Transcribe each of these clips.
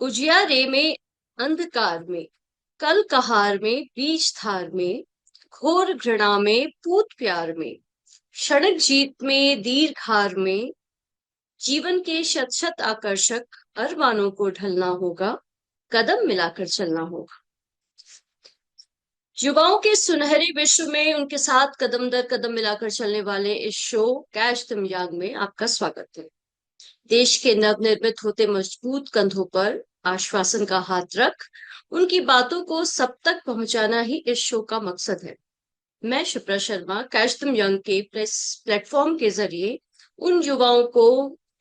उजियारे में, अंधकार में, कल कहार में, बीच धार में, घोर घृणा में, पूत प्यार में, क्षणिक जीत में, दीर्घ हार में, जीवन के शत शत आकर्षक अरमानों को ढलना होगा, कदम मिलाकर चलना होगा। युवाओं के सुनहरे विश्व में उनके साथ कदम दर कदम मिलाकर चलने वाले इस शो कैच द यंग में आपका स्वागत है। देश के नवनिर्मित होते मजबूत कंधों पर आश्वासन का हाथ रख उनकी बातों को सब तक पहुंचाना ही इस शो का मकसद है। मैं Shipra Sharma catch the young के प्रेस प्लेटफॉर्म के जरिए उन युवाओं को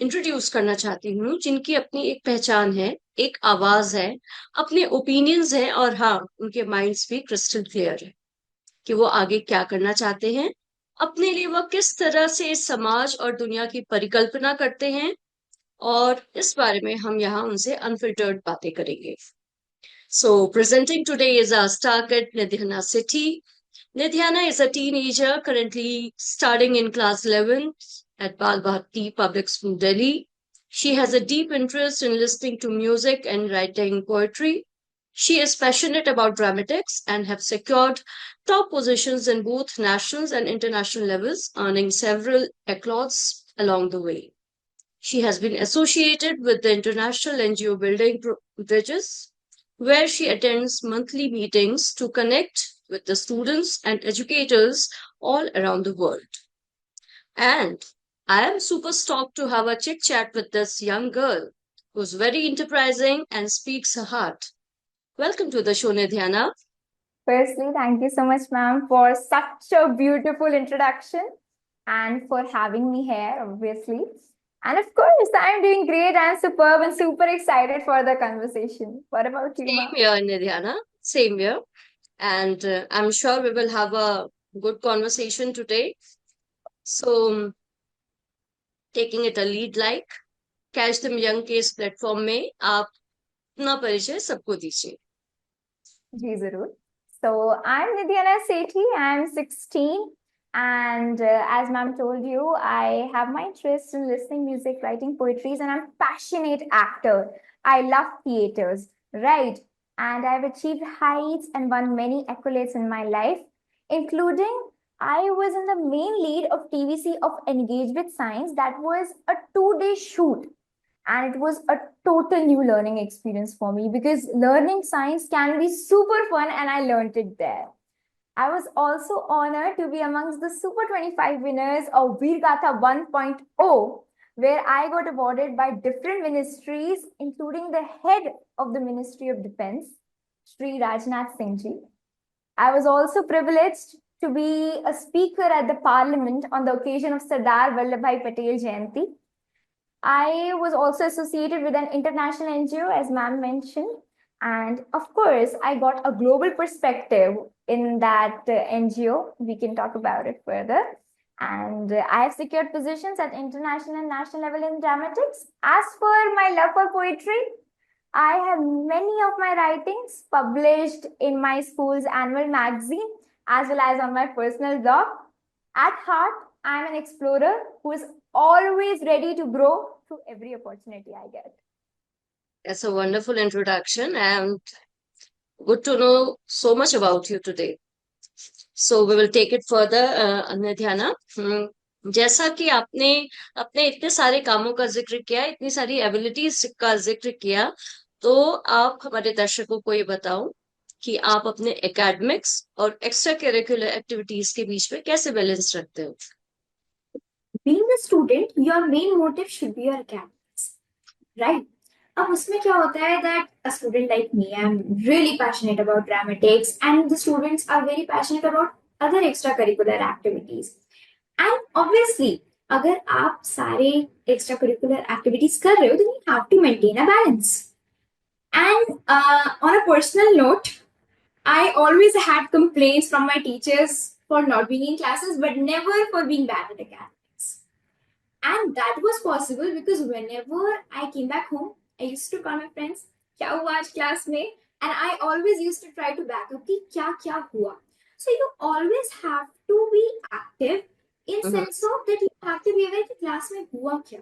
इंट्रोड्यूस करना चाहती हूँ जिनकी अपनी एक पहचान है, एक आवाज है, अपने ओपिनियंस हैं और हाँ, उनके माइंड्स भी क्रिस्टल क्लियर है कि वो आगे क्या करना चाहते हैं, अपने लिए वो किस तरह से इस समाज और दुनिया की परिकल्पना करते हैं, और इस बारे में हम यहाँ उनसे अनफिल्टर्ड बातें करेंगे। So presenting today is our star kid Nidhyana Sethi. Nidhyana is a teenager currently studying in class 11 at Bal Bharti Public School, Delhi. She has a deep interest in listening to music and writing poetry. She is passionate about dramatics and have secured top positions in both national and international levels, earning several accolades along the way. She has been associated with the International NGO Building Bridges, where she attends monthly meetings to connect with the students and educators all around the world. And I am super stoked to have a chit chat with this young girl who's very enterprising and speaks her heart. Welcome to the show, Nidhyana. Firstly, thank you so much, ma'am, for such a beautiful introduction and for having me here, obviously. And of course, I'm doing great. I'm superb and super excited for the conversation. What about you, Same ma'am? here, Nidhyana. Same here. And I'm sure we will have a good conversation today. So, taking it a lead like catch the young के इस platform में आप अपना परिचय सबको दीजिए। जी जरूर. So I'm Nidhyana Sethi. I'm 16, and as ma'am told you, I have my interest in listening music, writing poetries, and I'm passionate actor. I love theaters, right? And I've achieved heights and won many accolades in my life, including I was in the main lead of TVC of Engage with Science. That was a 2-day shoot, and it was a total new learning experience for me because learning science can be super fun, and I learned it there. I was also honored to be amongst the Super 25 winners of Veergatha 1.0, where I got awarded by different ministries, including the head of the Ministry of Defense, Sri Rajnath Singh Ji. I was also privileged to be a speaker at the Parliament on the occasion of Sardar Vallabhbhai Patel Jayanti. I was also associated with an international NGO, as ma'am mentioned. And of course, I got a global perspective in that NGO. We can talk about it further. And I have secured positions at international and national level in dramatics. As for my love for poetry, I have many of my writings published in my school's annual magazine as well as on my personal blog. At heart, I'm an explorer who is always ready to grow through every opportunity I get. That's a wonderful introduction and good to know so much about you today. So we will take it further, Nidhyana. जैसा कि आपने अपने इतने सारे कामों का जिक्र किया, इतनी सारी एबिलिटीज का जिक्र किया, तो आप हमारे दर्शकों को ये बताओ कि आप अपने एकेडमिक्स और एक्स्ट्रा करिकुलर एक्टिविटीज के बीच में कैसे बैलेंस रखते हो। Being a student, your main motive should be your academics, right? अब उसमें क्या होता है that a student like me, I'm really passionate about dramatics, and the students are very passionate about other extracurricular activities. And obviously, अगर आप सारे extracurricular activities कर रहे हो, then you have to maintain a balance. And on a personal note, I always had complaints from my teachers for not being in classes, but never for being bad at academics. And that was possible because whenever I came back home, I used to call my friends, क्या हुआ आज class में? And I always used to try to back up कि क्या क्या हुआ. So you always have to be active in sense of that you have to be aware कि class में हुआ क्या.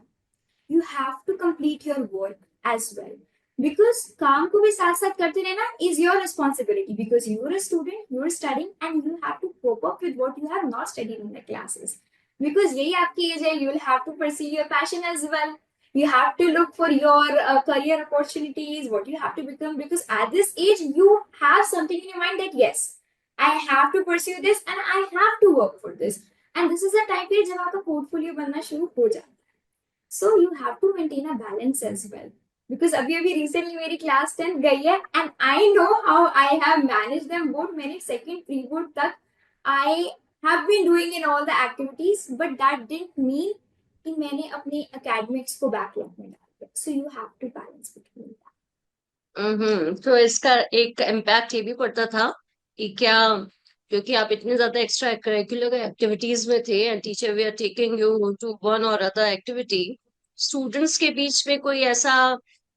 You have to complete your work as well. Because काम को भी साथ साथ करते रहना is your responsibility because you are a student you are studying and you have to cope up with what you have not studied in the classes because यही आपकी age है you will have to perceive your passion as well you have to look for your career opportunities what you have to become because at this age you have something in your mind that yes I have to pursue this and I have to work for this and this is a time period जब आपका portfolio बनना शुरू हो जाता है so you have to maintain a balance as well because अभी अभी recently मेरी class 10 गई है and I know how I have managed them both मैंने second pre-board तक I have been doing in all the activities but that didn't mean कि मैंने अपने academics को backlog में डाल दिया so you have to balance between तो इसका एक इम्पैक्ट ये भी पड़ता था कि क्या, क्योंकि आप इतने ज्यादा एक्स्ट्रा करिकुलर एक्टिविटीज में थे and teacher we are taking you to one or other activity, students के बीच में कोई ऐसा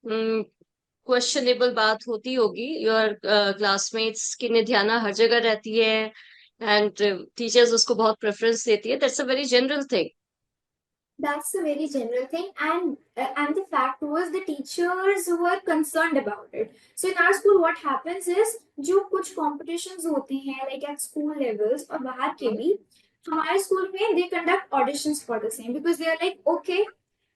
क्वेश्चनेबल बात होती होगी, योर क्लासमेट्स की निधियाना हर जगह रहती है एंड टीचर्स उसको बहुत प्रेफरेंस देती है, that's a very general thing. That's a very general thing, and the fact was the teachers were concerned about it. So in our school, what happens is जो कुछ competitions होते हैं like at school levels और बाहर के भी हमारे school में they conduct auditions for the same because they are like okay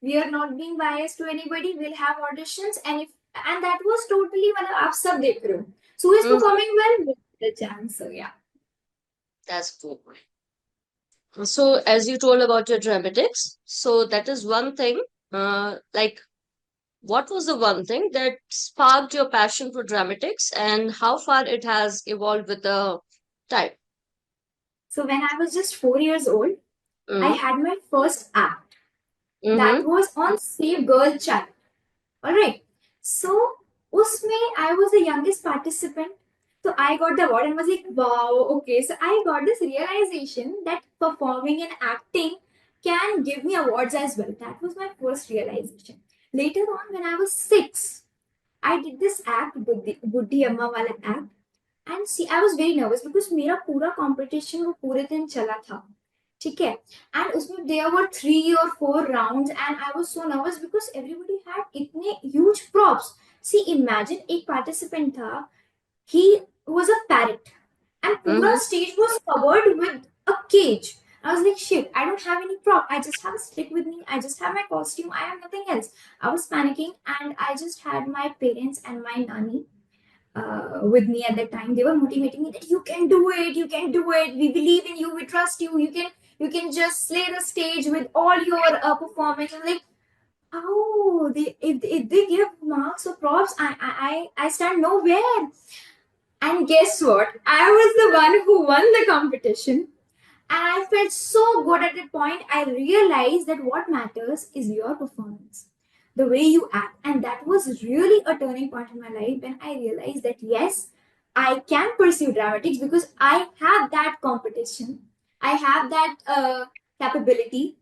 we are not being biased to anybody we'll have auditions and that was totally मतलब आप सब देख रहे हो so who is performing well we'll get the chance so yeah. That's cool. So, as you told about your dramatics, so that is one thing. Like, what was the one thing that sparked your passion for dramatics, and how far it has evolved with the time? So when I was just 4 years old, I had my first act. Mm-hmm. That was on Save Girl Child. Alright. So usme I was the youngest participant. So I got the award and was like, wow, okay. So I got this realization that performing and acting can give me awards as well. That was my first realization. Later on, when I was 6, I did this act, Buddhi Amma wala act. And see, I was very nervous because मेरा पूरा competition वो पूरे दिन चला था, ठीक है? And उसमें there were 3 or 4 rounds and I was so nervous because everybody had इतने huge props. See, imagine एक participant था, he was a parrot and पूरा stage was covered with a cage. I was like, shit, I don't have any prop. I just have a stick with me. I just have my costume. I have nothing else. I was panicking and I just had my parents and my nanny with me at that time. They were motivating me that you can do it, you can do it. We believe in you, we trust you. You can just slay the stage with all your performance. I'm like, oh, if they give marks or props, I stand nowhere. And guess what? I was the one who won the competition. And I felt so good at that point. I realized that what matters is your performance, the way you act. And that was really a turning point in my life when I realized that yes, I can pursue dramatics because I have that competition. I have that capability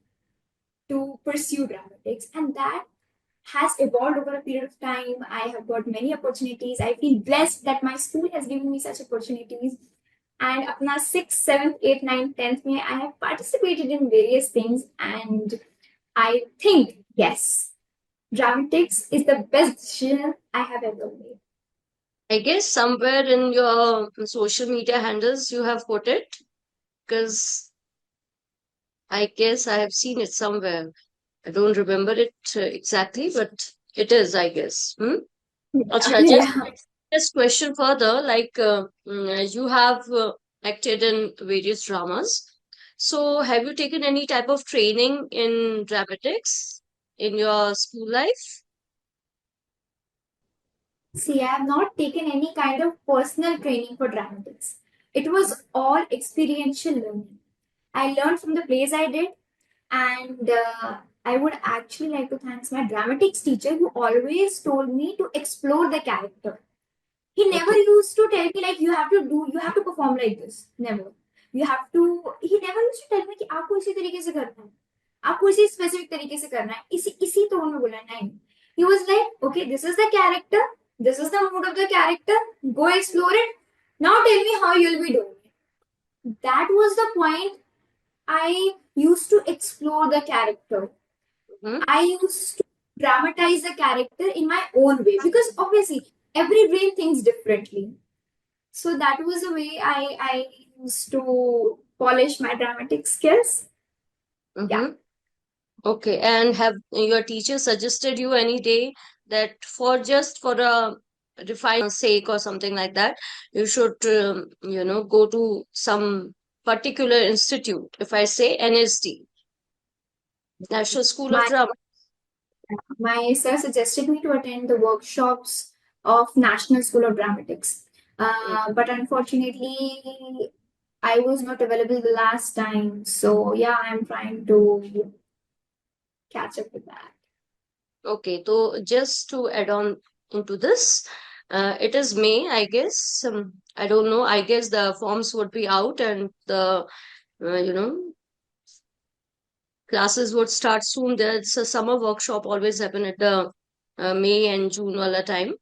to pursue dramatics. And that has evolved over a period of time. I have got many opportunities. I feel blessed that my school has given me such opportunities. And apna 6th, 7th, 8th, 9th, 10th, mein, I have participated in various things. And I think, yes, dramatics is the best decision I have ever made. I guess somewhere in your social media handles you have put it, because I guess I have seen it somewhere. I don't remember it exactly, but it is, I guess. Acha, just question further, like you have acted in various dramas. So have you taken any type of training in dramatics in your school life? See, I have not taken any kind of personal training for dramatics. It was all experiential learning. I learned from the plays I did, and I would actually like to thank my dramatics teacher who always told me to explore the character. He never used to tell me like you have to perform like this. Never. You have to. He never used to tell me कि आपको इसी तरीके से करना है, आपको इसी specific तरीके से करना है, इसी tone में बोलना है. नहीं. He was like, okay, this is the character, this is the mood of the character. Go explore it. Now tell me how you'll be doing it. That was the point. I used to explore the character. I used to dramatize the character in my own way, because obviously every brain thinks differently. So that was the way I used to polish my dramatic skills. Yeah. Mm-hmm. Okay, and have your teacher suggested you any day that for a refined sake or something like that, you should, go to some particular institute? If I say NSD, National School of My Drama. my sir suggested me to attend the workshops of National School of Dramatics. But unfortunately, I was not available the last time. So yeah, I'm trying to catch up with that. Okay, so just to add on into this, it is May, I guess. I don't know. I guess the forms would be out and the, uh, you know, classes would start soon. There's a summer workshop always happen at the May and June wala time.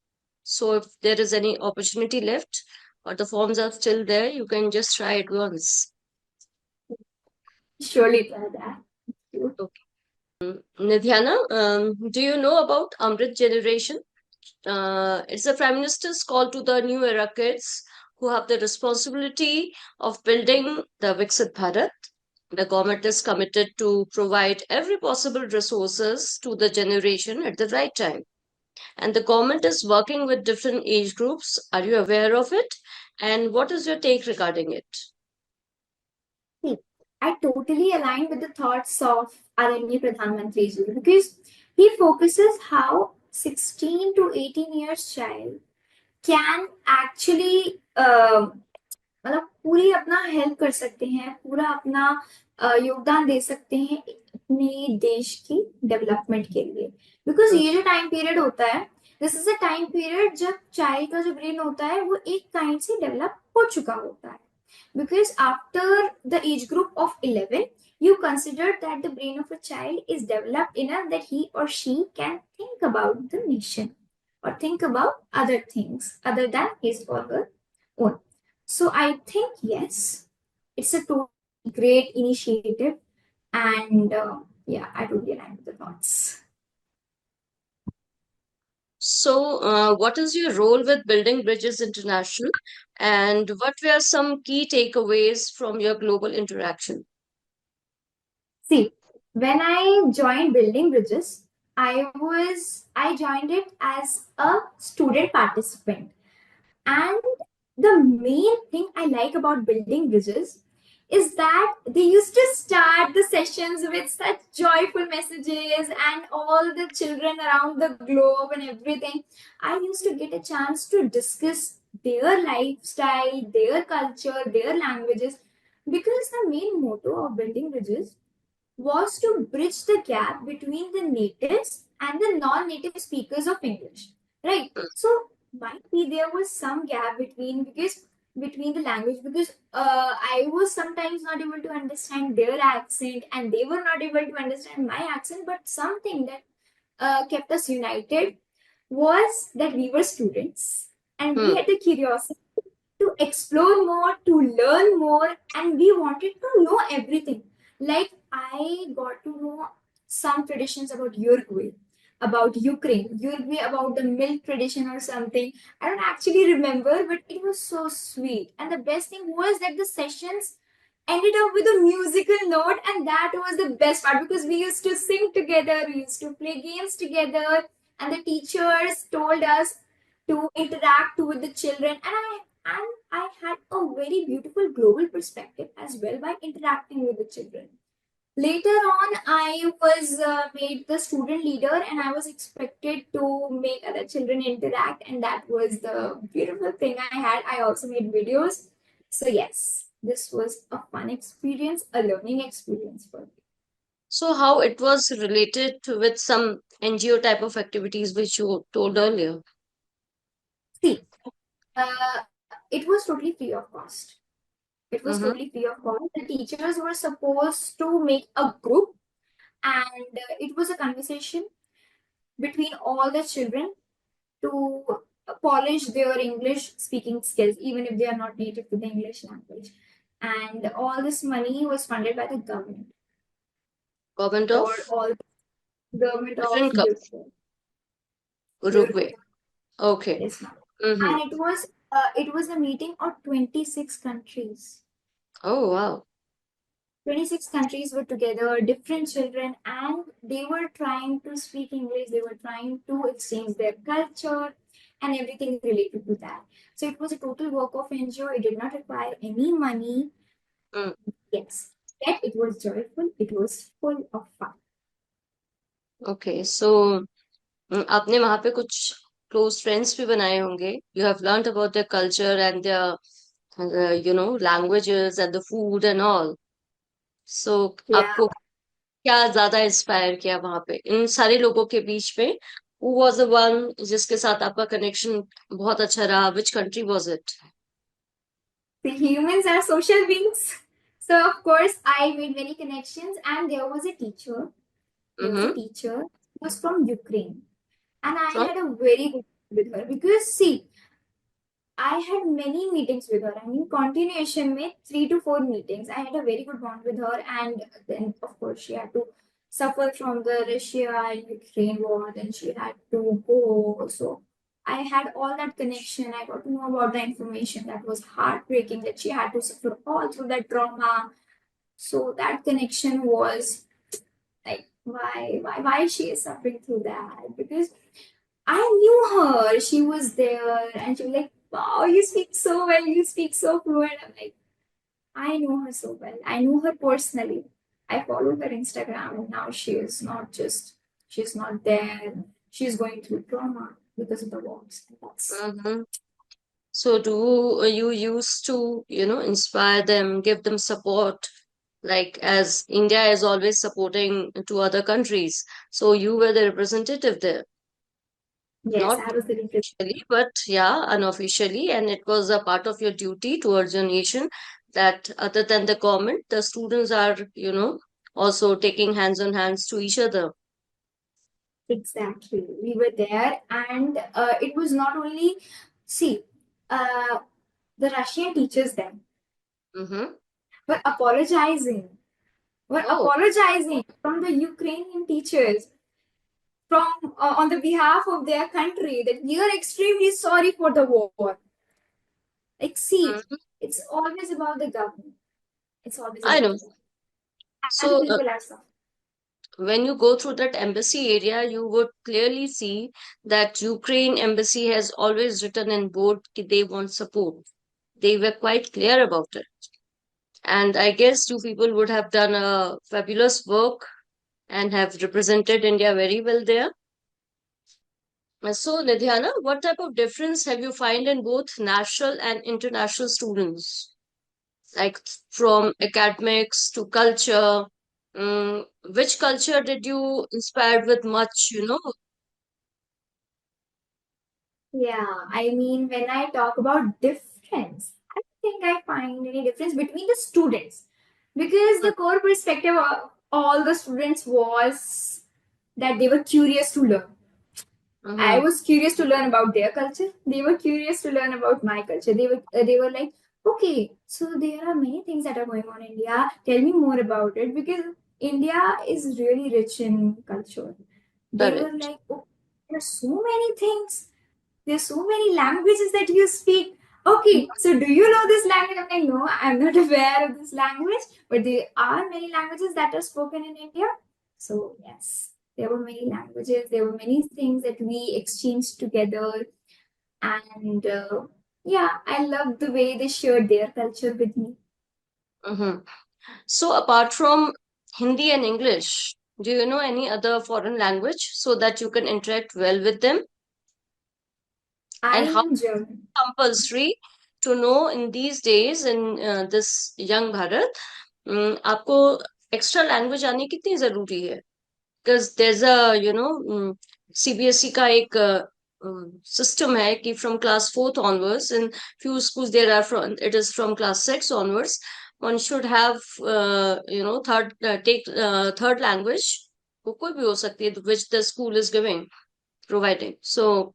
So if there is any opportunity left or the forms are still there, you can just try it once. Surely try that. Okay. Nidhyana, do you know about Amrit Generation? It's the Prime Minister's call to the new era kids who have the responsibility of building the Viksit Bharat. The government is committed to provide every possible resources to the generation at the right time. And the government is working with different age groups. Are you aware of it? And what is your take regarding it? See, I totally align with the thoughts of Adanya Pradhan Mantri ji, because he focuses how 16 to 18 years child can actually मतलब पूरी अपना help कर सकते हैं, पूरा अपना योगदान दे सकते हैं अपने देश की डेवलपमेंट के लिए. बिकॉज ये जो टाइम पीरियड होता है, this is a time period जब चाइल्ड का जो ब्रेन होता है वो एक काइंड से डेवलप हो चुका होता है. Because after the age group of 11, you consider that the brain of a child is developed enough that he or she can think about the nation or think about other things other than his or her own. So I think yes, it's a totally great initiative, and yeah, I totally align with the thoughts. So, what is your role with Building Bridges International? And what were some key takeaways from your global interaction? See, when I joined Building Bridges, I joined it as a student participant. And the main thing I like about Building Bridges is that they used to start the sessions with such joyful messages, and all the children around the globe and everything. I used to get a chance to discuss their lifestyle, their culture, their languages, because the main motto of Building Bridges was to bridge the gap between the natives and the non-native speakers of English. Right. So might be there was some gap between the language, because I was sometimes not able to understand their accent and they were not able to understand my accent. But something that kept us united was that we were students and we Hmm. had the curiosity to explore more, to learn more, and we wanted to know everything. Like, I got to know some traditions about Uruguay, about Uruguay, about the milk tradition or something. I don't actually remember, but it was so sweet. And the best thing was that the sessions ended up with a musical note, and that was the best part, because we used to sing together, we used to play games together, and the teachers told us to interact with the children, and I had a very beautiful global perspective as well by interacting with the children. Later on, I was made the student leader, and I was expected to make other children interact, and that was the beautiful thing I had. I also made videos. So, yes, this was a fun experience, a learning experience for me. So, how it was related to, with some NGO type of activities which you told earlier? See, it was totally free of cost. It was totally Mm-hmm. free of cost. The teachers were supposed to make a group, and it was a conversation between all the children to polish their English speaking skills, even if they are not native to the English language. And all this money was funded by the government Government for of? all. government of Different UK. Uruguay. Okay. Yes, ma'am. Mm-hmm. And it was a meeting of 26 countries. Oh, wow. 26 countries were together, different children, and they were trying to speak English, they were trying to exchange their culture and everything related to that. So it was a total work of enjoy. It did not require any money. Mm. Yes. Yet it was joyful, it was full of fun. Okay. So आपने वहां पे कुछ close friends भी बनाए होंगे. You have learned about their culture and their languages and the food and all. So Yeah. आपको क्या ज्यादा इंस्पायर किया वहां पे इन सारे लोगों के बीच में? Who was the one जिसके साथ आपका कनेक्शन बहुत अच्छा रहा? Which country was it? The humans are social beings. So of course I made many connections, and there was a teacher. There was a Mm-hmm. teacher who was from Ukraine. And I From? had a very good with her because see, I had many meetings with her. I mean, continuation with 3 to 4 meetings. I had a very good bond with her, and then of course she had to suffer from the Russia and Ukraine war. Then she had to go. So I had all that connection. I got to know about the information that was heartbreaking that she had to suffer all through that trauma. So that connection was like, why she is suffering through that? Because I knew her. She was there, and she was like, "Wow, you speak so well. You speak so fluent." I'm like, I know her so well. I know her personally. I follow her Instagram, and now she's not there. She's going through trauma because of the wars. And that's Mm-hmm. So do you used to, inspire them, give them support, like as India is always supporting to other countries. So you were the representative there, yes, not I was the representative. officially, but yeah, unofficially, and it was a part of your duty towards your nation that other than the government, the students are, also taking hands on hands to each other. Exactly. We were there, and it was not only see, uh, the Russian teachers then Mm-hmm. were apologizing were Oh. apologizing from the Ukrainian teachers from on the behalf of their country that we are extremely sorry for the war. Like, see, Mhm. it's always about the government. It's always I about know. the government. And the So people are suffering. when you go through that embassy area, you would clearly see that Ukraine embassy has always written in bold that they want support. They were quite clear about it. And I guess you people would have done a fabulous work and have represented India very well there. So, Nidhyana, what type of difference have you find in both national and international students? Like from academics to culture. Which culture did you inspired with much? Yeah, I mean, when I talk about difference, I don't think I find any difference between the students because the core perspective of all the students was that they were curious to learn. I Mm-hmm. was curious to learn about their culture. They were curious to learn about my culture. They were like, okay, so there are many things that are going on in India. Tell me more about it because India is really rich in culture. They were Correct. like, oh, there are so many things. There's so many languages that you speak. Okay, so do you know this language? I'm like, no, I'm not aware of this language, but there are many languages that are spoken in India. So yes, there were many languages, there were many things that we exchanged together, and yeah, I loved the way they shared their culture with me. Mm-hmm. So apart from Hindi and English, do you know any other foreign language so that you can interact well with them? I And how am German. compulsory to know in these days in this young Bharat, आपको extra language आनी कितनी जरूरी है? Because there's a CBSE का एक system है कि from class fourth onwards in few schools there are from it is from class six onwards one should have third language वो कोई भी हो सकती है which the school is giving providing so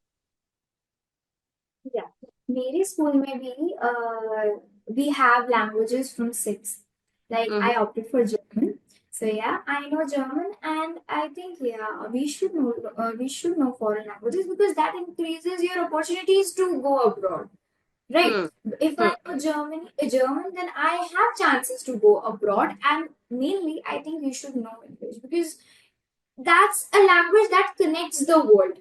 Yeah. मेरे स्कूल में भी we have languages from six. Like I mhm, opted for German. So yeah, I know German, and I think we should know foreign languages because that increases your opportunities to go abroad. Right. Hmm. If Hmm. I know German, then I have chances to go abroad. And mainly, I think you should know English because that's a language that connects the world.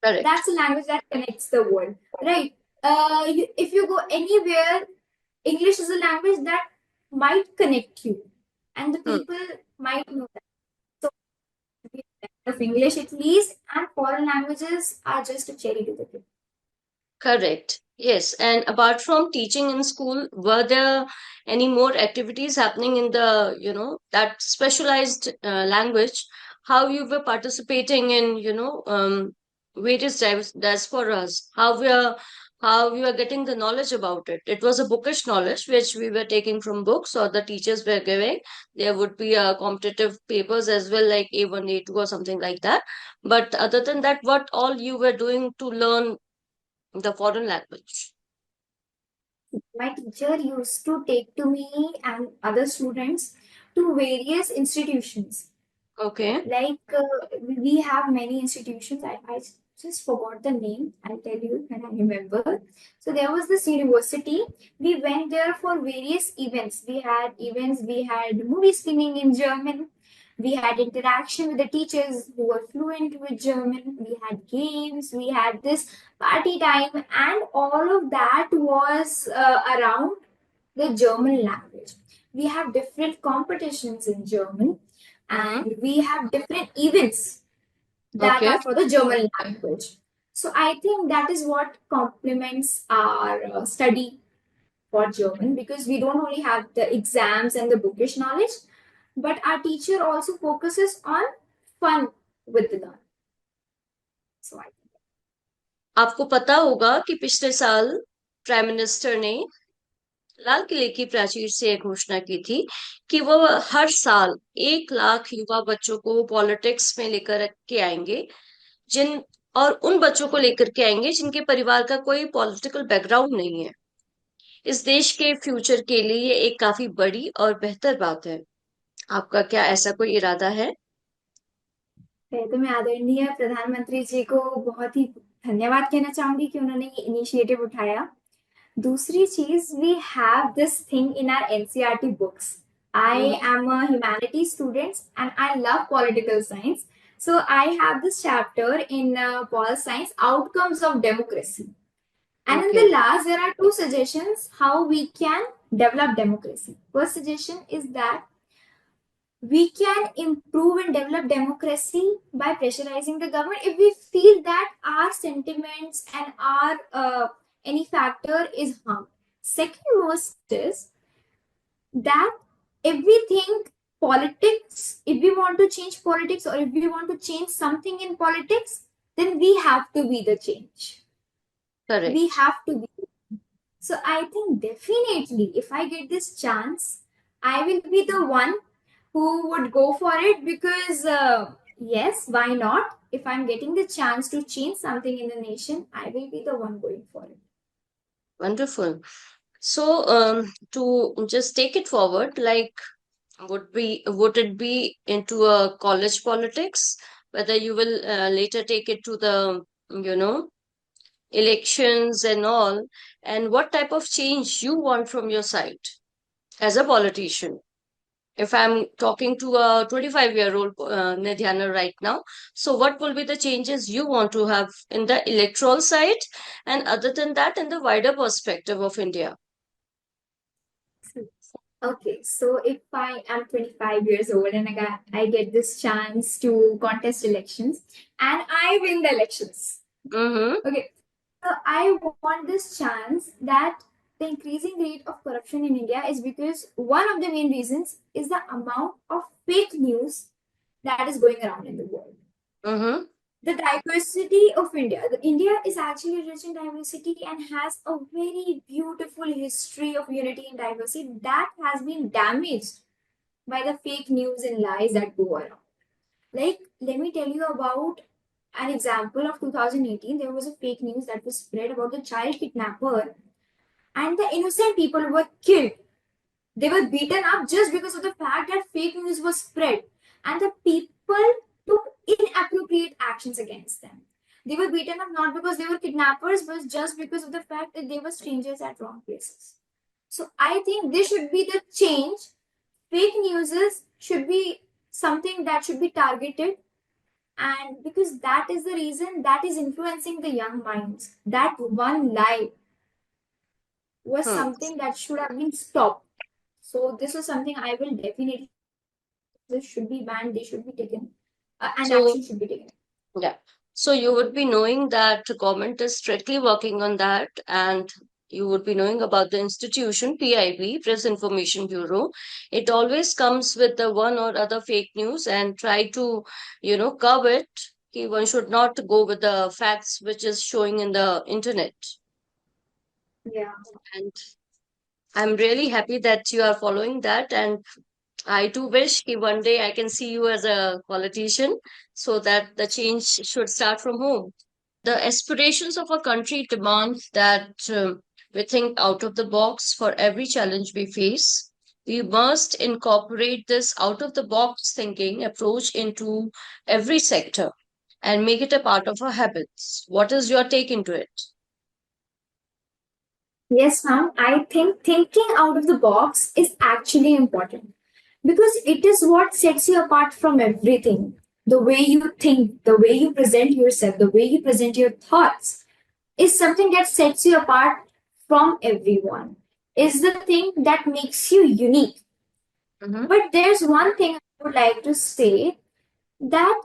Correct. That's a language that connects the world. Right. If you go anywhere, English is a language that might connect you, and the Hmm. people might know that. So, of English at least, and foreign languages are just a cherry to the cake. Correct. Yes. And apart from teaching in school, were there any more activities happening in the, that specialized language? How you were participating in, various diasporas? How we are getting the knowledge about it? It was a bookish knowledge which we were taking from books or the teachers were giving. There would be competitive papers as well, like A1, A2 or something like that. But other than that, what all you were doing to learn the foreign language? My teacher used to take to me and other students to various institutions. Okay. Like we have many institutions. I just forgot the name. I'll tell you when I remember. So there was this university. We went there for various events. We had events. We had movie screening in German. We had interaction with the teachers who were fluent with German. We had games. We had this party time, and all of that was around the German language. We have different competitions in German, Mm-hmm. and we have different events that Okay. are for the German language. So I think that is what complements our study for German, because we don't only have the exams and the bookish knowledge, but our teacher also focuses on fun with the learning. So I think. आपको पता होगा कि पिछले साल prime minister ने लाल किले की प्राचीर से एक घोषणा की थी कि वो हर साल 1 लाख युवा बच्चों को पॉलिटिक्स में लेकर के आएंगे, जिन और उन बच्चों को लेकर के आएंगे जिनके परिवार का कोई पॉलिटिकल बैकग्राउंड नहीं है। इस देश के फ्यूचर के लिए ये एक काफी बड़ी और बेहतर बात है। आपका क्या ऐसा कोई इरादा है? पहले तो मैं आदरणीय प्रधानमंत्री जी को बहुत ही धन्यवाद कहना चाहूंगी कि उन्होंने ये इनिशिएटिव उठाया। दूसरी चीज, we have this thing in our NCERT books. I hmm. Am a humanity student and I love political science, so I have this chapter in pol science, outcomes of democracy. And in okay. the last, there are two suggestions how we can develop democracy. First suggestion is that we can improve and develop democracy by pressurizing the government if we feel that our sentiments and our any factor is harmed. Second most is that if we think politics, if we want to change politics or if we want to change something in politics, then we have to be the change. We correct. have to be. So I think definitely if I get this chance, I will be the one who would go for it because, yes, why not? If I'm getting the chance to change something in the nation, I will be the one going for it. Wonderful. So, to just take it forward, like, would it be into a college politics, whether you will later take it to the, you know, elections and all, and what type of change you want from your side as a politician? If I'm talking to a 25-year-old Nidhyana right now, so what will be the changes you want to have in the electoral side, and other than that, in the wider perspective of India? Okay, so if I am 25 years old and I get this chance to contest elections and I win the elections, Mm-hmm. okay, so I want this chance that the increasing rate of corruption in India is because one of the main reasons is the amount of fake news that is going around in the world. Mm-hmm. The diversity of India. India is actually rich in diversity and has a very beautiful history of unity and diversity that has been damaged by the fake news and lies that go around. Like, let me tell you about an example of 2018. There was a fake news that was spread about the child kidnapper, and the innocent people were killed. They were beaten up just because of the fact that fake news was spread and the people took inappropriate actions against them. They were beaten up not because they were kidnappers, but just because of the fact that they were strangers at wrong places. So I think this should be the change. Fake news should be something that should be targeted, and because that is the reason that is influencing the young minds. That one lie was Hmm. something that should have been stopped. So this is something I will definitely. This should be banned. They should be taken, and So, action should be taken. yeah. So you would be knowing that government is strictly working on that, and you would be knowing about the institution, PIB, Press Information Bureau. It always comes with the one or other fake news and try to, curb it. One should not go with the facts which is showing in the internet. Yeah. And I'm really happy that you are following that, and I do wish that one day I can see you as a politician so that the change should start from home. The aspirations of our country demand that we think out of the box for every challenge we face. We must incorporate this out of the box thinking approach into every sector and make it a part of our habits. What is your take into it? Yes, ma'am. I think thinking out of the box is actually important because it is what sets you apart from everything. The way you think, the way you present yourself, the way you present your thoughts is something that sets you apart from everyone, is the thing that makes you unique. Mm-hmm. But there's one thing I would like to say that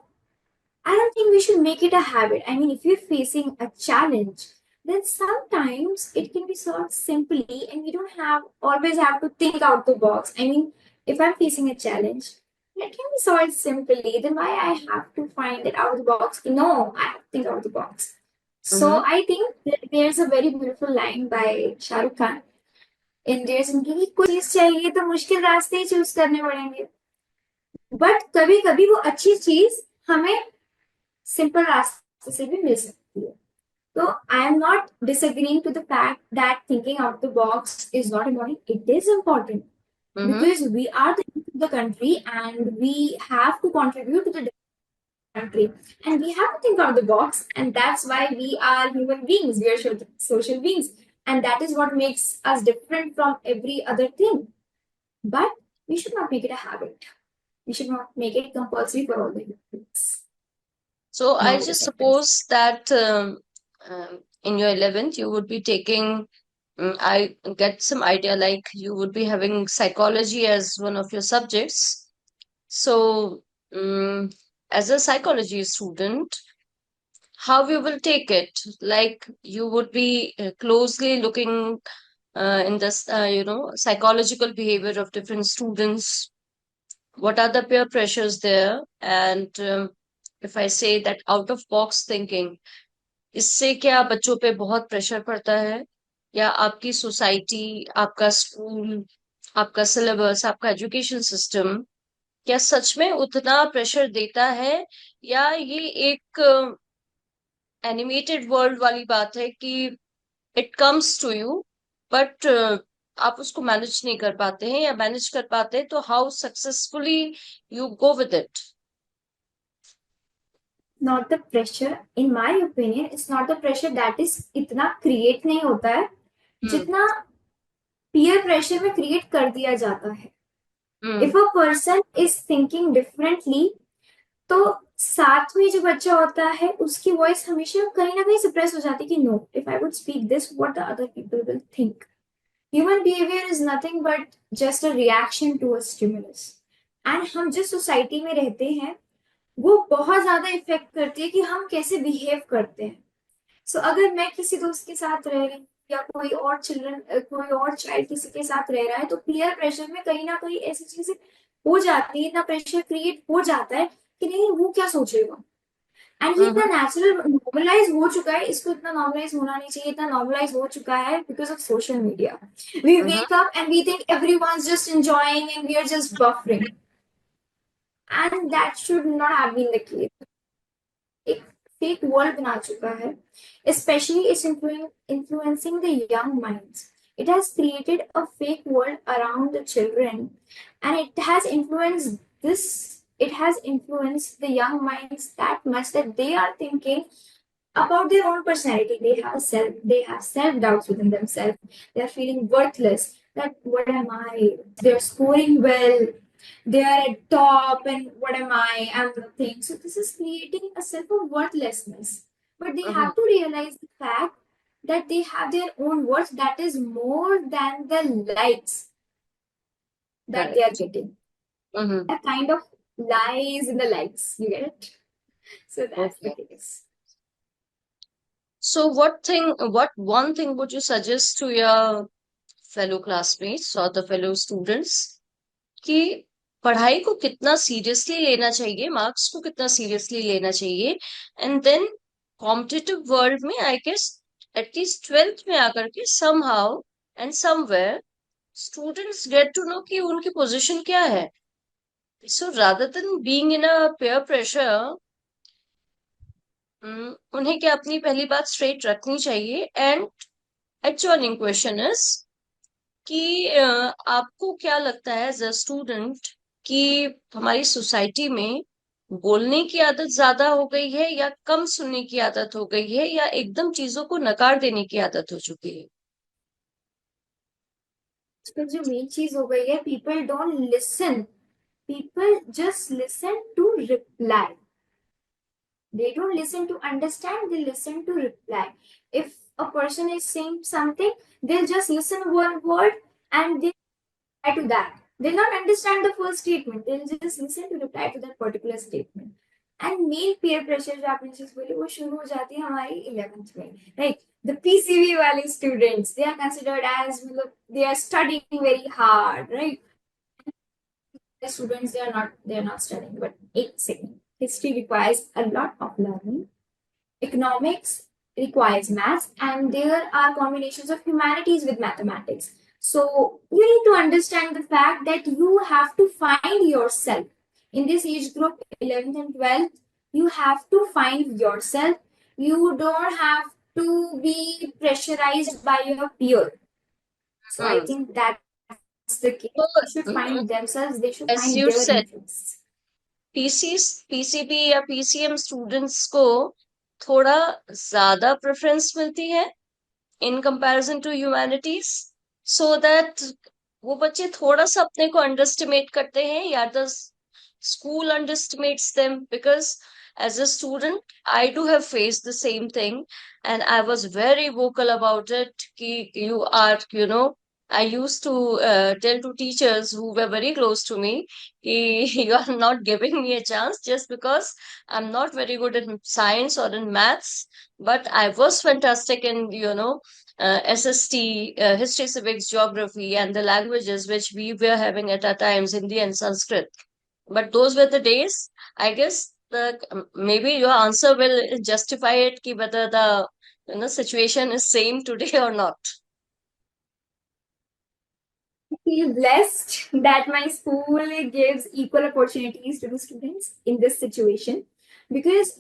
I don't think we should make it a habit. I mean, if you're facing a challenge, then sometimes it can be solved simply and we don't have always have to think out the box. I mean, if I'm facing a challenge, it can be solved simply, then why I have to find it out of the box? No, I have to think out of the box. So Mm-hmm. I think that there's a very beautiful line by Shah Rukh Khan in Dear Zinki कि कोई चीज चाहिए तो मुश्किल रास्ते ही choose करने पड़ेंगे, but कभी कभी वो अच्छी चीज हमें सिंपल रास्ते से भी मिल सकती है. So I am not disagreeing to the fact that thinking out the box is not important. It is important Mm-hmm. because we are the country and we have to contribute to the country and we have to think out the box, and that's why we are human beings. We are social beings, and that is what makes us different from every other thing. But we should not make it a habit. We should not make it compulsory for all the humans. So I Nowadays, just I guess. suppose that in your 11th you would be taking, I get some idea like you would be having psychology as one of your subjects. So as a psychology student, how you will take it? Like you would be closely looking in this, psychological behavior of different students. What are the peer pressures there? And if I say that out of box thinking, इससे क्या बच्चों पे बहुत pressure पड़ता है, या आपकी society, आपका स्कूल, आपका सिलेबस, आपका एजुकेशन सिस्टम क्या सच में उतना प्रेशर देता है, या ये एक एनिमेटेड वर्ल्ड वाली बात है कि it comes to you but आप उसको मैनेज नहीं कर पाते हैं, या मैनेज कर पाते हैं तो how successfully you go with it. Not the pressure, in my opinion, it's not the pressure that is इतना create नहीं होता है जितना peer pressure में create कर दिया जाता है. If a person is thinking differently, तो साथ में जो बच्चा होता है उसकी वॉइस हमेशा कहीं ना कहीं सप्रेस हो जाती है कि no, if I would speak this what the other people will think. Human behaviour is nothing but just a reaction to a stimulus, and हम जिस सोसाइटी में रहते हैं वो बहुत ज्यादा इफेक्ट करती है कि हम कैसे बिहेव करते हैं. सो अगर मैं किसी दोस्त के साथ रह रही या कोई और चाइल्ड किसी के साथ रह रहा है तो पीयर प्रेशर में कहीं ना कहीं ऐसी चीजें हो जाती है, इतना प्रेशर क्रिएट हो जाता है कि नहीं वो क्या सोचेगा. एंड ये इतना नेचुरल नॉर्मलाइज हो चुका है, इसको इतना नॉर्मलाइज होना नहीं चाहिए, इतना नॉर्मलाइज हो चुका है because of social media. We wake up and we think everyone's just enjoying and we are just buffering, and that should not have been the case. एक फेक वर्ल्ड बना चुका है, especially it's influencing the young minds. It has created a fake world around the children, and it has influenced the young minds that much that they are thinking about their own personality. They have self doubts within themselves. They are feeling worthless. That what am I? They're scoring well. They are at top, and what am I? I'm nothing. So this is creating a sense of worthlessness. But they Mm-hmm. have to realize the fact that they have their own worth that is more than the likes that they are Correct. getting. Mm-hmm. A kind of lies in the likes. You get it? So that's the Okay. case. So what one thing would you suggest to your fellow classmates or the fellow students कि पढ़ाई को कितना seriously लेना चाहिए, marks को कितना seriously लेना चाहिए, एंड देन कॉम्पिटिटिव वर्ल्ड में आई गेस एटलीस्ट 12th में आकर के somehow and somewhere students get to know कि उनकी पोजीशन क्या है. So rather than being in a peer pressure, उन्हें क्या अपनी पहली बात स्ट्रेट रखनी चाहिए. एंड एडजॉइनिंग क्वेश्चन इज कि आपको क्या लगता है एज अ स्टूडेंट कि हमारी सोसाइटी में बोलने की आदत ज्यादा हो गई है या कम सुनने की आदत हो गई है या एकदम चीजों को नकार देने की आदत हो चुकी है. आजकल जो मेन चीज हो गई है, people don't listen. People just listen to reply. They don't listen to understand, they listen to reply. If a person is saying something, they'll just listen one word and they reply to that. They'll not understand the first statement, they'll just listen to reply to that particular statement. And main peer pressure जो आपने चीज बोली वो शुरू हो जाती है हमारी 11th में. Like the PCB वाले students, they are considered as they are studying very hard, right? The students they are not studying, but 8 second. History requires a lot of learning. Economics requires maths, and there are combinations of humanities with mathematics. So you need to understand the fact that you have to find yourself in this age group, 11th and 12th. You have to find yourself. You don't have to be pressurized by your peer. So I Hmm. think that's the case. So, They should find themselves. They should as find you their said, interests. PCB या PCM students को थोड़ा ज्यादा preference मिलती है in comparison to humanities, so that वो बच्चे थोड़ा सा अपने को अंडरस्टिमेट करते हैं या the school underestimates them. Because as a student I do have faced the same thing and I was very vocal about it कि you are I used to tell to teachers who were very close to me, you are not giving me a chance just because I'm not very good in science or in maths, but I was fantastic in, SST, history, civics, geography, and the languages which we were having at our times, Hindi and Sanskrit. But those were the days. I guess maybe your answer will justify it, ki whether the situation is same today or not. Feel blessed that my school gives equal opportunities to the students in this situation, because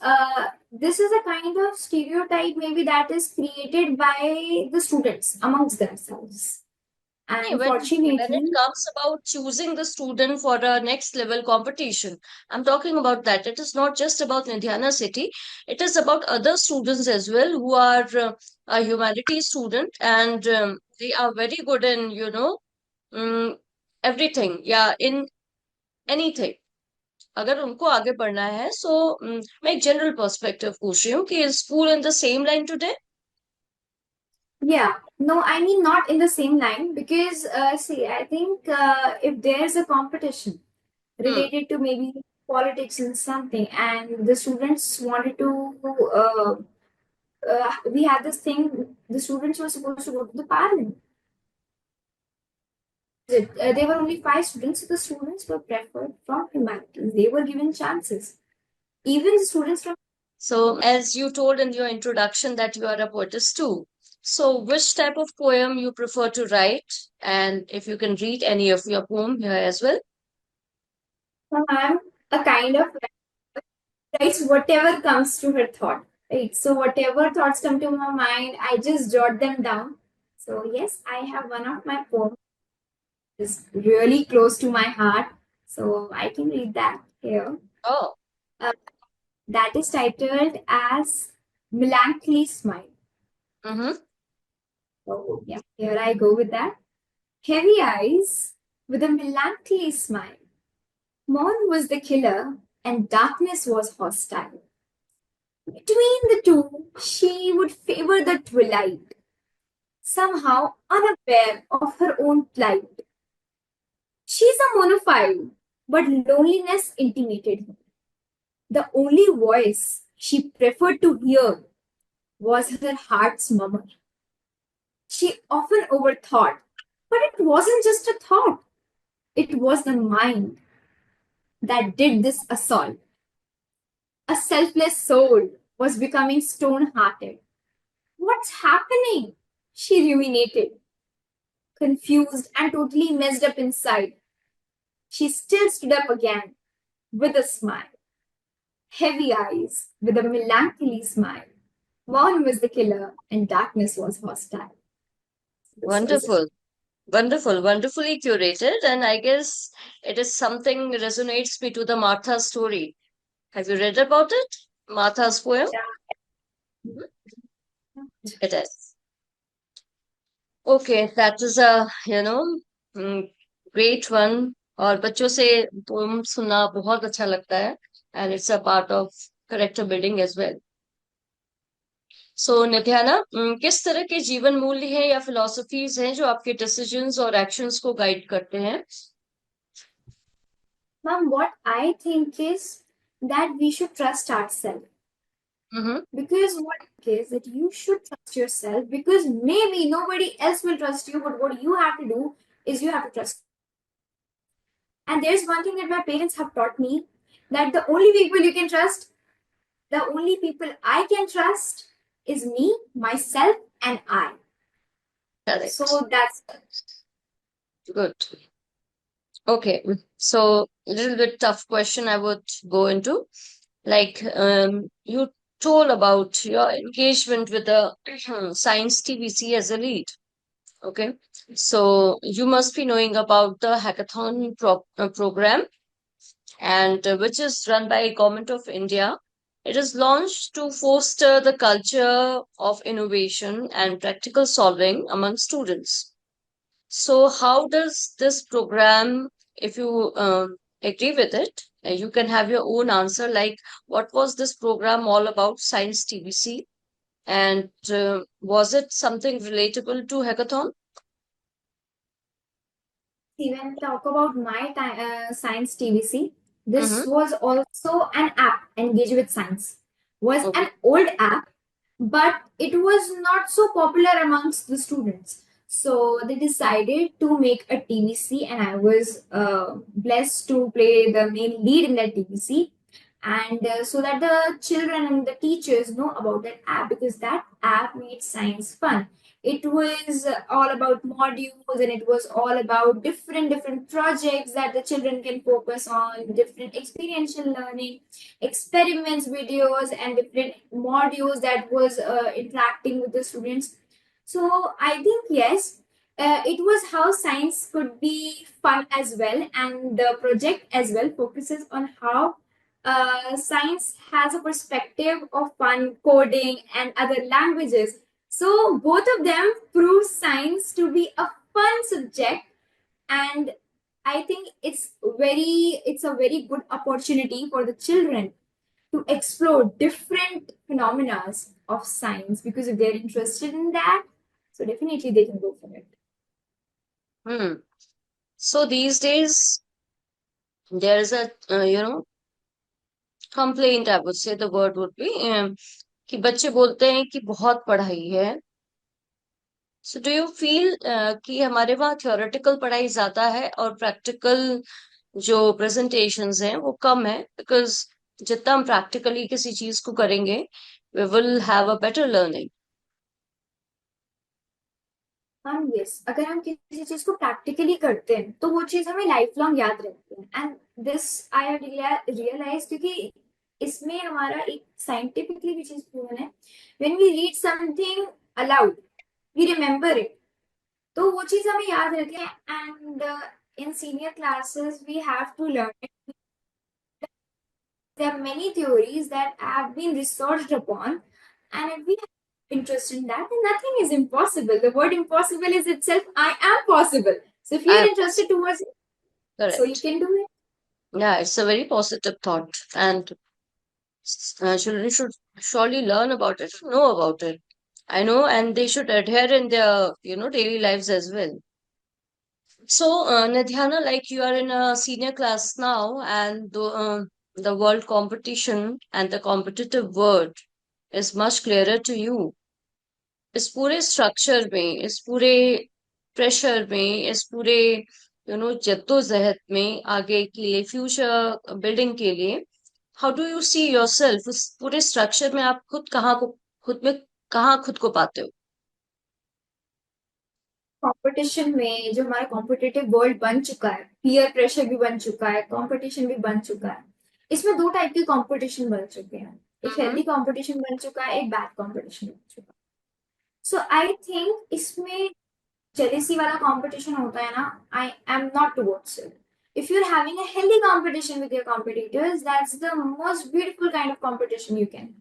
this is a kind of stereotype maybe that is created by the students amongst themselves. Yeah, And when fortunately, it comes about choosing the student for a next level competition, I'm talking about that. It is not just about Nidhyana City. It is about other students as well who are a humanities student, and they are very good in, um, everything. Yeah, in anything. अगर उनको आगे बढ़ना है, so मैं एक general perspective पूछ रही हूँ कि is school in the same line today? yeah, no, I mean not in the same line, because see, I think if there's a competition Hmm. related to maybe politics and something, and the students wanted to we had this thing, the students were supposed to go to the parliament. There were only 5 students, so the students were preferred from humanities. They were given chances. Even the students from So, as you told in your introduction that you are a poetess too. So, which type of poem you prefer to write? And if you can read any of your poem here as well. I'm a kind of writes whatever comes to her thought. Right. So whatever thoughts come to my mind, I just jot them down. So yes, I have one of my poems is really close to my heart. So I can read that here. Oh, Uh, that is titled as Melancholy Smile. mm-hmm. So yeah, here I go with that. Heavy eyes with a melancholy smile. Morn was the killer and darkness was hostile. Between the two, she would favor the twilight, somehow unaware of her own plight. She's a monophile, but loneliness intimidated her. The only voice she preferred to hear was her heart's murmur. She often overthought, but it wasn't just a thought, it was the mind that did this assault. A selfless soul was becoming stone hearted. What's happening? She ruminated, confused and totally messed up inside. She still stood up again with a smile, heavy eyes, with a melancholy smile. Morn was the killer and darkness was hostile. This was it. Wonderful. Wonderful, wonderfully curated, and I guess it is something resonates me to the Martha story. Have you read about it? Martha's poem? It is. Okay, that is a, great one. और बच्चों से pome सुनना बहुत अच्छा लगता है, and it's a part of character building as well. सो नित्याना, किस तरह के जीवन मूल्य हैं या फिलोसफीज हैं जो आपके डिसीजंस और एक्शंस को गाइड करते हैं? Ma'am, what I think is that we should trust ourselves. Mm-hmm. Because what is that you should trust yourself because maybe nobody else will trust you, but what you have to do is you have to trust. And there's one thing that my parents have taught me that the only people you can trust, the only people I can trust is me, myself, and I. Correct. So that's Good. Okay, so a little bit tough question I would go into. Like, you told about your engagement with the Science TVC as a lead. Okay, so you must be knowing about the hackathon program, and which is run by Government of India. It is launched to foster the culture of innovation and practical solving among students. So, how does this program, if you agree with it, you can have your own answer. Like, what was this program all about, Science TVC? And was it something relatable to hackathon? see when we talk about my science TVC, this Mm-hmm. was also an app, Engage with Science. Was Okay. an old app, but it was not so popular amongst the students. So they decided to make a TVC, and I was blessed to play the main lead in that TVC. And so that the children and the teachers know about that app because that app made science fun. It was all about modules and it was all about different projects that the children can focus on, different experiential learning, experiments videos and different modules that was interacting with the students. So I think yes, it was how science could be fun as well, and the project as well focuses on how science has a perspective of fun coding and other languages. So both of them prove science to be a fun subject, and I think it's a very good opportunity for the children to explore different phenomena of science because if they're interested in that, so definitely they can go for it. Hmm. So these days, there is a, complaint, I would say the word would be, कि बच्चे बोलते हैं कि बहुत पढ़ाई है. So do you feel कि हमारे वहाँ थ्योरेटिकल पढ़ाई ज्यादा है और प्रैक्टिकल जो प्रेजेंटेशंस हैं वो कम है? बिकॉज जितना हम प्रैक्टिकली किसी चीज को करेंगे, we will have a better learning. हम यस अगर हम किसी चीज को प्रैक्टिकली करते हैं तो वो चीज हमें लाइफ लॉन्ग याद रहती है and this I have realise क्योंकि इसमें हमारा एक साइंटिफिकली भी चीज प्रूवन है when we read something aloud we remember it तो वो चीज हमें याद रहती है. And in senior classes we have to learn. There are many theories that have been researched upon, and if we have interest in that, then nothing is impossible. The word impossible is itself I am possible. So if you're I interested towards it, so you correct. can do it. Yeah, it's a very positive thought, and children should surely learn about it, know about it. I know, and they should adhere in their, daily lives as well. So, Nidhyana, like you are in a senior class now, and the world competition and the competitive world is much clearer to you. इस पूरे structure में, इस पूरे pressure में, इस पूरे जद्दोजहद में आगे के लिए, फ्यूचर बिल्डिंग के लिए, how do you see yourself उस पूरे स्ट्रक्चर में? आप खुद में कहाँ खुद को पाते हो? कंपटीशन में जो हमारा कॉम्पिटिटिव वर्ल्ड बन चुका है, पीयर प्रेशर भी बन चुका है, कंपटीशन भी बन चुका है. इसमें दो टाइप के कंपटीशन बन चुके हैं. एक हम्म हेल्दी कंपटीशन बन चुका है, एक बैड कंपटीशन बन चुका है. सो आई थिंक इसमें jealousy वाला competition होता है ना, I am not towards it. If you're having a healthy competition with your competitors, that's the most beautiful kind of competition you can.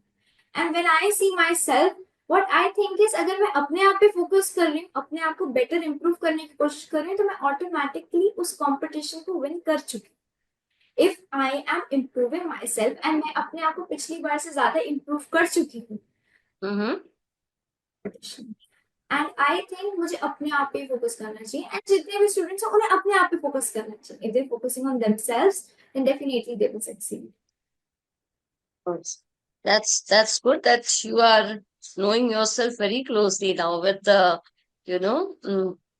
And when I see myself, what I think is अगर मैं अपने आप पे focus कर रही हूँ, अपने आप को बेटर इंप्रूव करने की कोशिश कर रही हूँ, तो मैं ऑटोमेटिकली उस कंपटीशन को विन कर चुकी हूँ. If I am improving my self and मैं अपने आप को पिछली बार से ज्यादा इम्प्रूव कर चुकी हूँ हम्म एंड आई थिंक मुझे अपने आप पे फोकस करना चाहिए. एंड जितने भी स्टूडेंट्स हैं उन्हें अपने आप पे फोकस करना चाहिए. If they focusing on themselves then definitely they will succeed. that's good that you are knowing yourself very closely now with the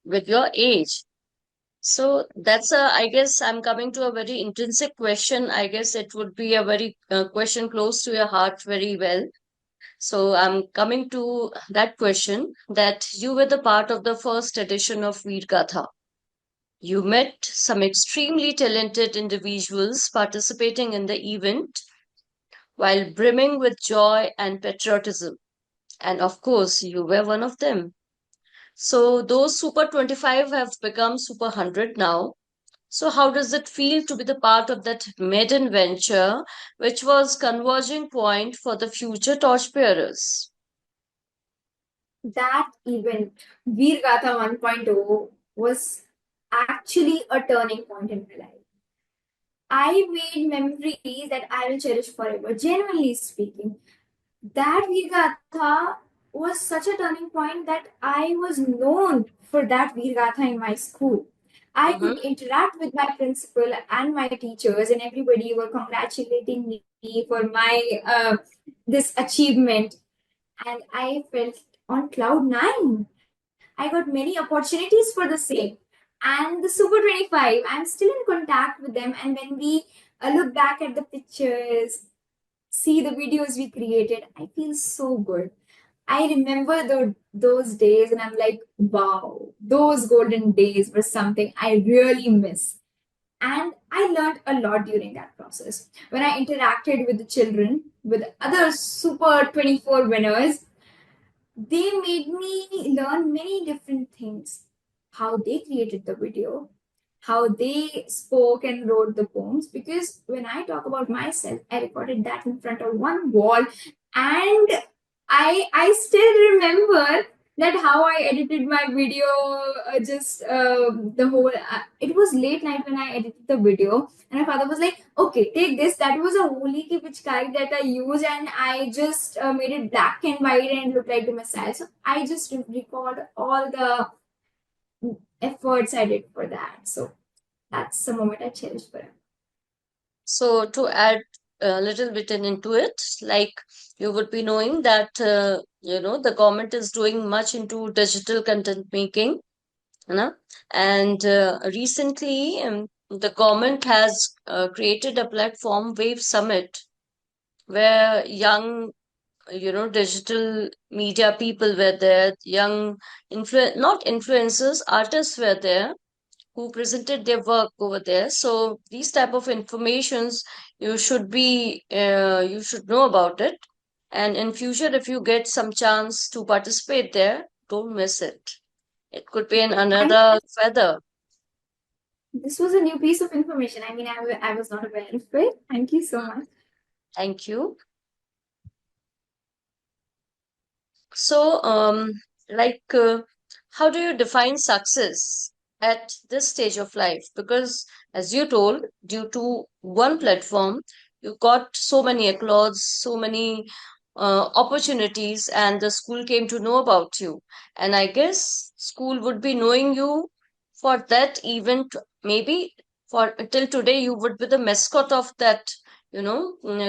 with your age. So that's I guess I'm coming to a very intrinsic question. I guess it would be a very question close to your heart very well. So I'm coming to that question, that you were the part of the first edition of Veer Gatha. You met some extremely talented individuals participating in the event while brimming with joy and patriotism. And of course, you were one of them. So those Super 25 have become Super 100 now. So how does it feel to be the part of that maiden venture, which was converging point for the future torchbearers? That event, Veer Gatha 1.0, was actually a turning point in my life. I made memories that I will cherish forever. Genuinely speaking, that Veer Gatha was such a turning point that I was known for that Veer Gatha in my school. I Mm-hmm. could interact with my principal and my teachers, and everybody were congratulating me for my this achievement, and I felt on cloud nine. I got many opportunities for the same. And the Super 25, I'm still in contact with them. And when we look back at the pictures, see the videos we created, I feel so good. I remember those days and I'm like, wow, those golden days were something I really miss. And I learned a lot during that process. When I interacted with the children, with other Super 24 winners, they made me learn many different things. How they created the video, how they spoke and wrote the poems. Because when I talk about myself, I recorded that in front of one wall, and I still remember that how I edited my video. Just the whole. It was late night when I edited the video, and my father was like, "Okay, take this." That was a holy ki pichkari that I used, and I just made it black and white and looked like the Messiah. So I just recalled all the efforts I did for that. So that's a moment I cherish forever. So to add a little bit into it, like you would be knowing that the government is doing much into digital content making, and recently the government has created a platform, Wave Summit, where young digital media people were there, young not influencers, artists were there who presented their work over there. So these type of informations you should know about it. And in future, if you get some chance to participate there, don't miss it. It could be another feather. This was a new piece of information. I mean, I was not aware of it. Thank you so much. Thank you. So, how do you define success at this stage of life? Because, as you told, due to one platform, you got so many applause, so many opportunities, and the school came to know about you. And I guess school would be knowing you for that event. Maybe for till today, you would be the mascot of that,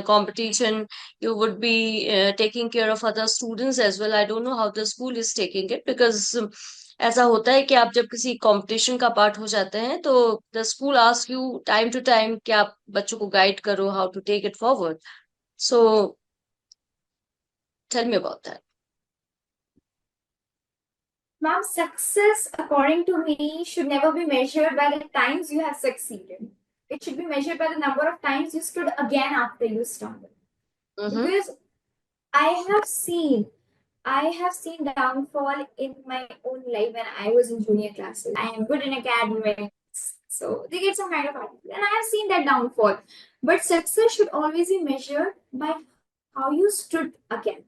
competition. You would be taking care of other students as well. I don't know how the school is taking it, because ऐसा होता है कि आप जब किसी competition का part हो जाते हैं तो the school ask you time to time कि आप बच्चों को गाइड करो how to take it forward. So tell me about that. Ma'am, success, according to me, should never be measured by the times you have succeeded. It should be measured by the number of times you stood again after you stumbled. Because I have seen downfall in my own life when I was in junior classes. I am good in academics, so they get some kind of attitude, and I have seen that downfall. But success should always be measured by how you stood again.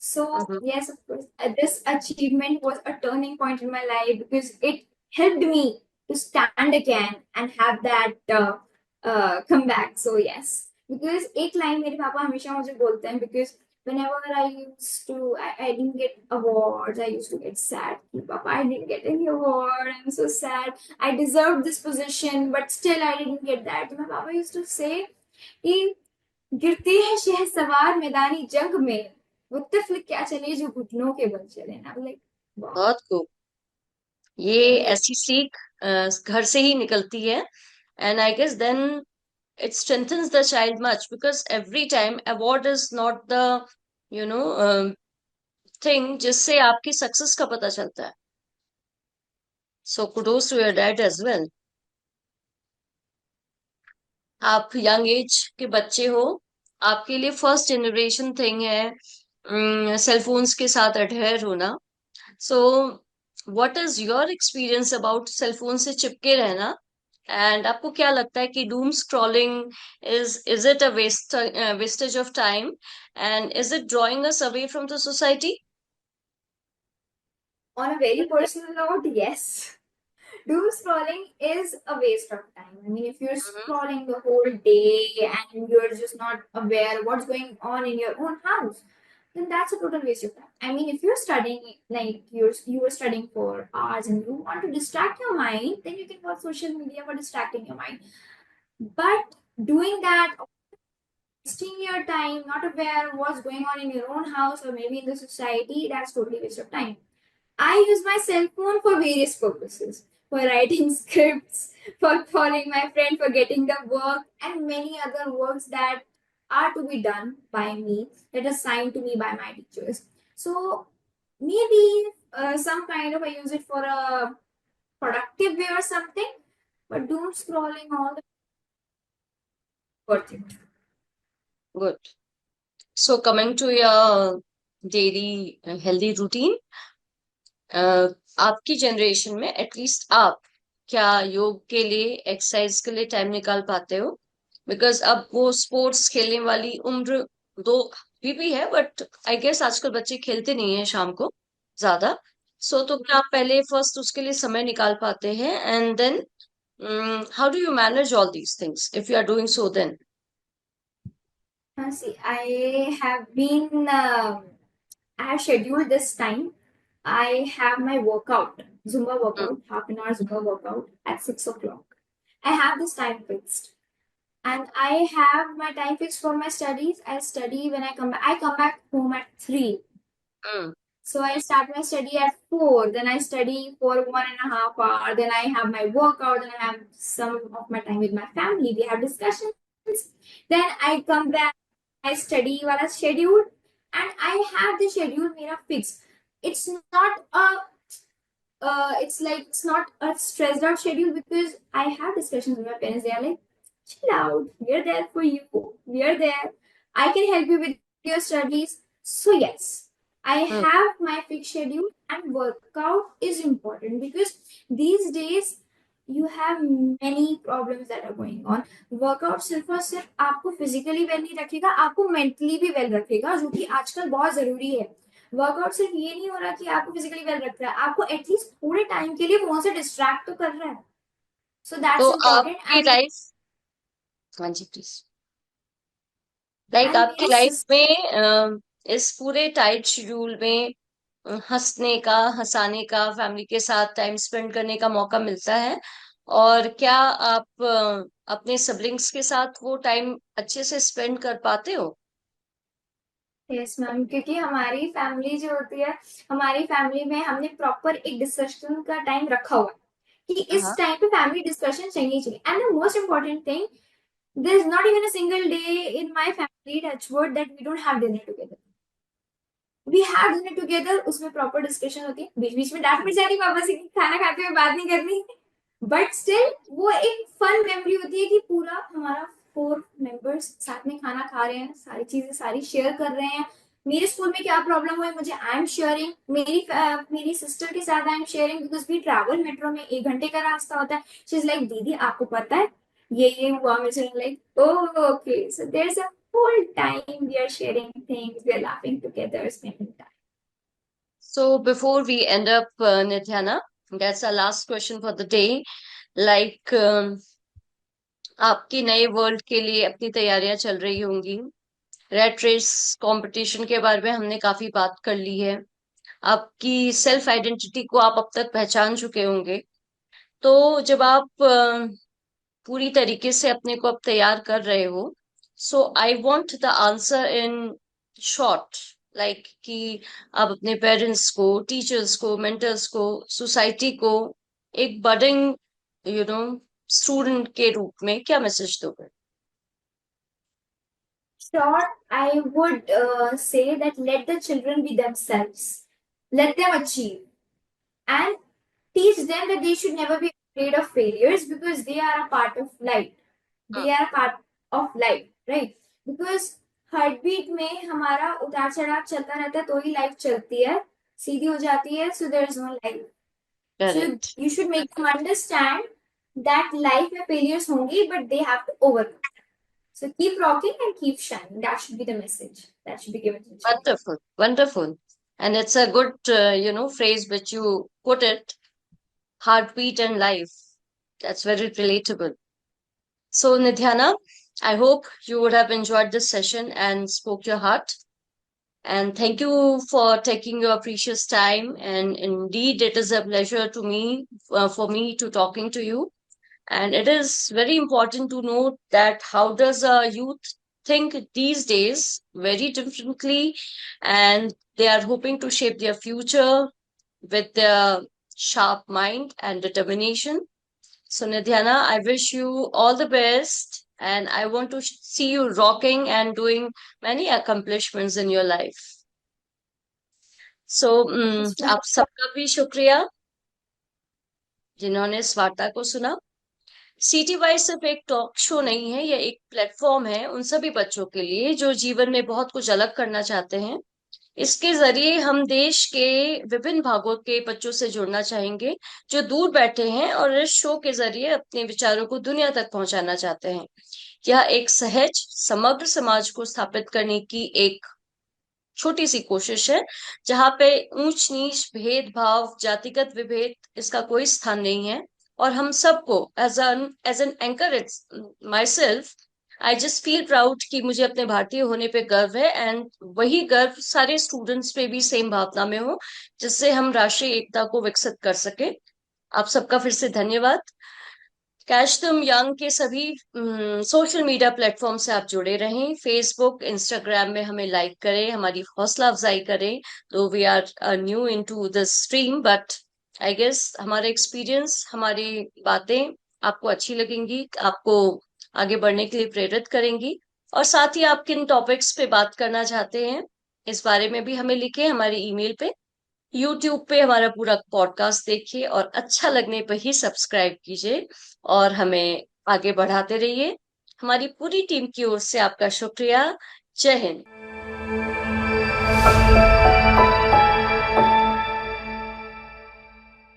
So, yes, of course, this achievement was a turning point in my life because it helped me to stand again and have that comeback. So, yes, because एक line मेरे पापा हमेशा मुझे बोलते हैं, because whenever I didn't get awards, I used to get sad. Papa, I didn't get any award. I'm so sad. I deserved this position, but still I didn't get that. So my papa used to say, कि गिरते हैं शहसवार मैदानी जंग में, वो तिफल क्या चले जो घुटनों के बल चले. And I'm like, wow. बहुत खूब. ये ऐसी सीख घर से ही निकलती है. And I guess then it strengthens the child much, because every time award is not the you know thing जिससे आपकी सक्सेस का पता चलता है. So kudos to your dad as well. आप यंग एज के बच्चे हो, आपके लिए फर्स्ट जनरेशन थिंग है सेल फोन्स के साथ अटेयर होना. So what is your experience about cell phone से चिपके रहना, एंड आपको क्या लगता है कि doom scrolling is it a wastage of time, and is it drawing us away from the society? On a very personal note, yes. Doom scrolling is a waste of time. I mean, if you're scrolling the whole day and you're just not aware what's going on in your own house, then that's a total waste of time. I mean, if you're studying, like you were studying for hours and you want to distract your mind, then you can watch social media for distracting your mind. But doing that, wasting your time, not aware what's going on in your own house or maybe in the society, that's totally waste of time. I use my cell phone for various purposes, for writing scripts, for calling my friend, for getting the work, and many other works that are to be done by me, that are assigned to me by my teachers. So maybe some kind of I use it for a productive way or something, but doom scrolling all the worth it. Good. So coming to your daily healthy routine, आपकी generation में at least आप क्या योग के लिए, exercise के लिए time निकाल पाते हो? बिकॉज अब वो स्पोर्ट्स खेलने वाली उम्र दो भी है, बट आई गेस आजकल बच्चे खेलते नहीं है शाम को ज्यादा. सो तो क्या आप पहले फर्स्ट उसके लिए समय निकाल पाते हैं, and then how do you manage all these things if you are doing so then? See, I have scheduled this time. I have my workout, Zumba workout, half an hour Zumba workout at 6 o'clock. I have this time fixed. And I have my time fixed for my studies. I study when I come back. I come back home at 3. So I start my study at 4. Then I study for 1.5 hours. Then I have my workout. Then I have some of my time with my family. We have discussions. Then I come back. I study while I schedule. And I have the schedule made up fixed. It's not it's not a stressed out schedule, because I have discussions with my parents. They are like, chill out, we're there for you, we are there, I can help you with your studies. So yes, I Hmm. have my fixed schedule, and workout is important because these days you have many problems that are going on. Workout सिर्फ और सिर्फ आपको physically well नहीं रखेगा, आपको mentally भी well रखेगा, जो कि आजकल बहुत जरूरी है. वर्कआउट सिर्फ ये नहीं हो रहा कि आपको फिजिकली वेल रख रहा है, आपको एटलीस्ट थोड़े टाइम के लिए वहां से डिस्ट्रैक्ट तो कर रहा है. सो दैट्स तो इम्पोर्टेंट. आपकी लाइफ, हाँ जी प्लीज, लाइक एंड आपकी मेरी लाइफ में इस पूरे टाइट शेड्यूल में हंसने का, हंसाने का, फैमिली के साथ टाइम स्पेंड करने का मौका मिलता है? और क्या आप अपने सिबलिंग्स के साथ वो टाइम अच्छे से स्पेंड कर पाते हो? यस मैम, क्योंकि हमारी फैमिली जो होती है, हमारी फैमिली में हमने प्रॉपर एक डिस्कशन का टाइम रखा हुआ है कि इस हाँ। टाइम पे फैमिली डिस्कशन चाहिए चाहिए. And the most important thing, there is not even a single day in my family touch wood that we don't have dinner together. We have dinner together, उसमें प्रॉपर डिस्कशन होती है. बीच बीच में डांट पड़ जाती है पापा से कि खाना खाते हुए बात नहीं करनी, बट स्टिल वो एक फन मेमोरी होती है कि पूरा हमारा 4 मेंबर्स साथ में खाना खा रहे हैं, सारी चीजें सारी शेयर कर रहे हैं. मेरे स्कूल में क्या प्रॉब्लम हुई मुझे, आई एम शेयरिंग. मेरी सिस्टर के साथ I am sharing because we travel metro में 1 घंटे का रास्ता होता है. शी इज लाइक दीदी आपको पता है ये हुआ. मुझे like okay, so there is a whole time we are sharing things, we are laughing together, spending time. So before we end up, Nithyana, that's our last question for the day. Like, आपकी नए world के लिए अपनी तैयारियां चल रही होंगी. Rat race competition के बारे में हमने काफी बात कर ली है. आपकी सेल्फ आइडेंटिटी को आप अब तक पहचान चुके होंगे. तो जब आप पूरी तरीके से अपने को अब तैयार कर रहे हो, so I want the answer in short. Like कि आप अपने पेरेंट्स को, टीचर्स को, मेंटर्स को, सोसाइटी को एक बडिंग यू नो स्टूडेंट के रूप में क्या मैसेज दोगे? Sure, I would say that let the children be themselves, let them achieve, and teach them that they should never be afraid of failures because they are a part of life. They are a part of life, right? Because heartbeat में हमारा उतार चढ़ाव चलता रहता है तो ही life चलती है, सीधी हो जाती है. So there is no life. So correct. you should make them understand that life में failures होंगी, but they have to overcome. So keep rocking and keep shining. That should be the message that should be given to the children. Wonderful, wonderful. And it's a good, phrase which you put it, heartbeat and life. That's very relatable. So, Nidhyana, I hope you would have enjoyed this session and spoke your heart. And thank you for taking your precious time. And indeed, it is a pleasure to me, for me to talking to you. And it is very important to note that how does a youth think these days very differently, and they are hoping to shape their future with their sharp mind and determination. So, Nidhyana, I wish you all the best, and I want to see you rocking and doing many accomplishments in your life. So, Yes, आप सबका भी शुक्रिया जिन्होंने इस वार्ता को सुना. City wise सिर्फ एक टॉक शो नहीं है, यह एक प्लेटफॉर्म है उन सभी बच्चों के लिए जो जीवन में बहुत कुछ अलग करना चाहते हैं. इसके जरिए हम देश के विभिन्न भागों के बच्चों से जुड़ना चाहेंगे जो दूर बैठे हैं और इस शो के जरिए अपने विचारों को दुनिया तक पहुंचाना चाहते हैं. यह एक सहज समग्र समाज को स्थापित करने की एक छोटी सी कोशिश है जहां पे ऊंच नीच, भेदभाव, जातिगत विभेद, इसका कोई स्थान नहीं है. और हम सबको as an anchor myself, I just feel proud कि मुझे अपने भारतीय होने पे गर्व है. एंड वही गर्व सारे स्टूडेंट्स पे भी सेम भावना में हो, जिससे हम राष्ट्रीय एकता को विकसित कर सके. आप सबका फिर से धन्यवाद. कैच तुम यंग के सभी सोशल मीडिया प्लेटफॉर्म से आप जुड़े रहें. फेसबुक, इंस्टाग्राम में हमें लाइक करें, हमारी हौसला अफजाई करें. तो we are new into this stream, but I guess हमारा एक्सपीरियंस, हमारी बातें आपको अच्छी लगेंगी, आपको आगे बढ़ने के लिए प्रेरित करेंगी. और साथ ही आप किन टॉपिक्स पे बात करना चाहते हैं इस बारे में भी हमें लिखें हमारे ईमेल पे. यूट्यूब पे हमारा पूरा पॉडकास्ट देखिए और अच्छा लगने पर ही सब्सक्राइब कीजिए और हमें आगे बढ़ाते रहिए. हमारी पूरी टीम की ओर से आपका शुक्रिया. जय हिंद.